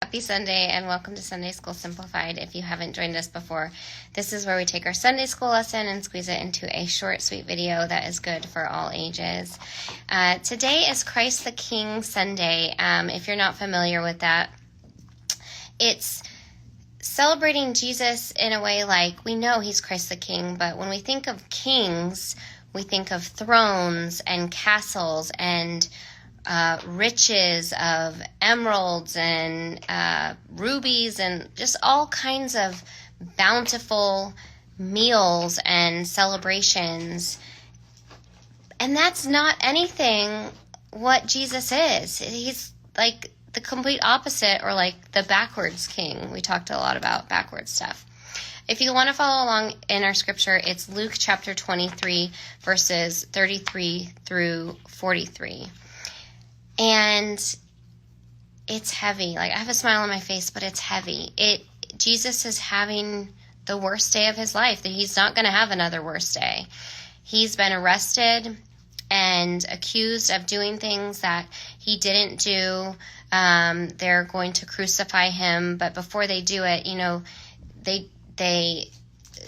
Happy Sunday and welcome to Sunday School Simplified. If you haven't joined us before, this is where we take our Sunday school lesson and squeeze it into a short, sweet video that is good for all ages. Today is Christ the King Sunday. If you're not familiar with that, it's celebrating Jesus in a way like we know he's Christ the King, but when we think of kings, we think of thrones and castles and riches of emeralds and rubies and just all kinds of bountiful meals and celebrations. And that's not anything what Jesus is. He's like the complete opposite, or like the backwards king. We talked a lot about backwards stuff. If you want to follow along in our scripture, it's Luke chapter 23, verses 33 through 43. And it's heavy. Like, I have a smile on my face, but it's heavy. Jesus is having the worst day of his life. He's not going to have another worse day. He's been arrested and accused of doing things that he didn't do. They're going to crucify him, but before they do it, they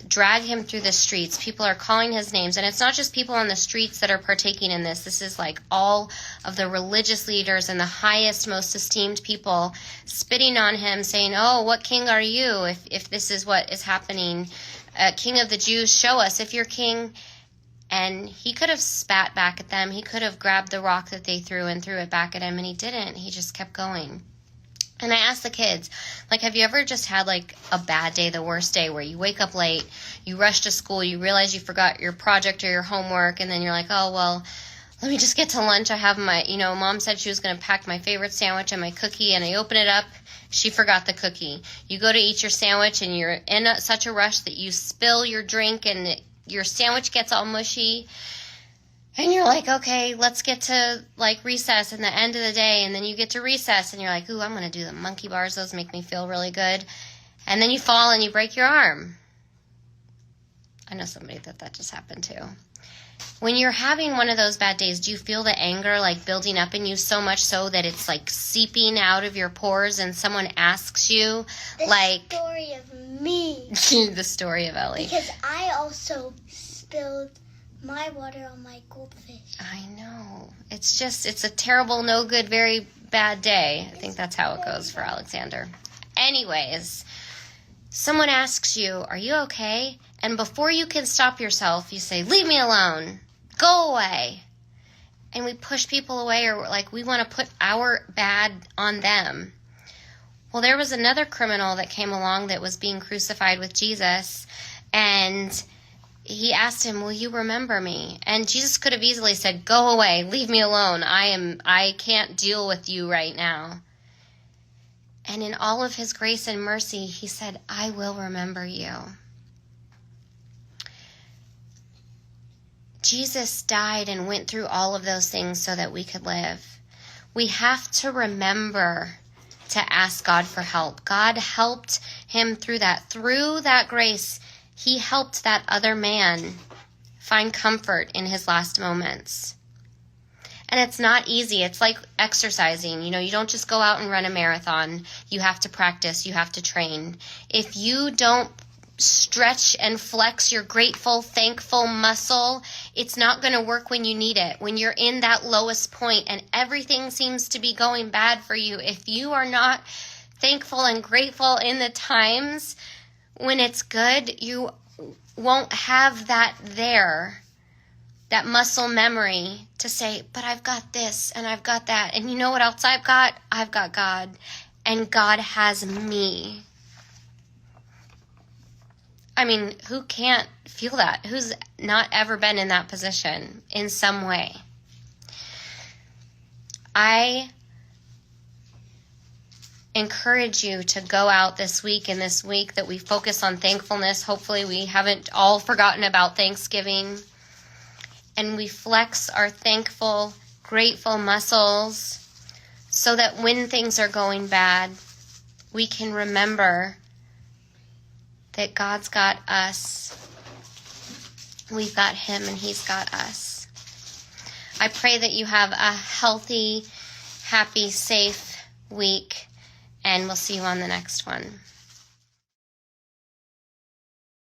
drag him through the streets. People are calling his names, and it's not just people on the streets that are partaking in this. This is like all of the religious leaders and the highest, most esteemed people spitting on him, saying, "Oh, what king are you? If this is what is happening, King of the Jews, show us if you're king." And he could have spat back at them. He could have grabbed the rock that they threw and threw it back at him, and he didn't. He just kept going. And I asked the kids, like, have you ever just had, like, a bad day, the worst day, where you wake up late, you rush to school, you realize you forgot your project or your homework, and then you're like, oh, well, let me just get to lunch. I have my, Mom said she was going to pack my favorite sandwich and my cookie, and I open it up. She forgot the cookie. You go to eat your sandwich, and you're in such a rush that you spill your drink, and your sandwich gets all mushy. And you're like, okay, let's get to, like, recess and the end of the day. And then you get to recess, and you're like, ooh, I'm going to do the monkey bars. Those make me feel really good. And then you fall and you break your arm. I know somebody that just happened to. When you're having one of those bad days, do you feel the anger, like, building up in you so much so that it's, like, seeping out of your pores, and someone asks you, the story of me. The story of Ellie. Because I also spilled my water on my goldfish. I know. It's a terrible, no good, very bad day. I think that's how it goes for Alexander. Anyways, someone asks you, are you okay? And before you can stop yourself, you say, leave me alone. Go away. And we push people away, or like we want to put our bad on them. Well, there was another criminal that came along that was being crucified with Jesus, and he asked him, will you remember me? And Jesus could have easily said, go away, leave me alone. I can't deal with you right now. And in all of his grace and mercy, he said, I will remember you. Jesus died and went through all of those things so that we could live. We have to remember to ask God for help. God helped him through that. Through that grace, he helped that other man find comfort in his last moments. And it's not easy. It's like exercising. You don't just go out and run a marathon. You have to practice. You have to train. If you don't stretch and flex your grateful, thankful muscle, it's not going to work when you need it. When you're in that lowest point and everything seems to be going bad for you, if you are not thankful and grateful in the times when it's good, you won't have that muscle memory to say, but I've got this and I've got that. And you know what else I've got? I've got God. And God has me. I mean, who can't feel that? Who's not ever been in that position in some way? I encourage you to go out this week, and this week that we focus on thankfulness. Hopefully we haven't all forgotten about Thanksgiving, and we flex our thankful, grateful muscles so that when things are going bad, we can remember that God's got us. We've got him and he's got us. I pray that you have a healthy, happy, safe week, and we'll see you on the next one.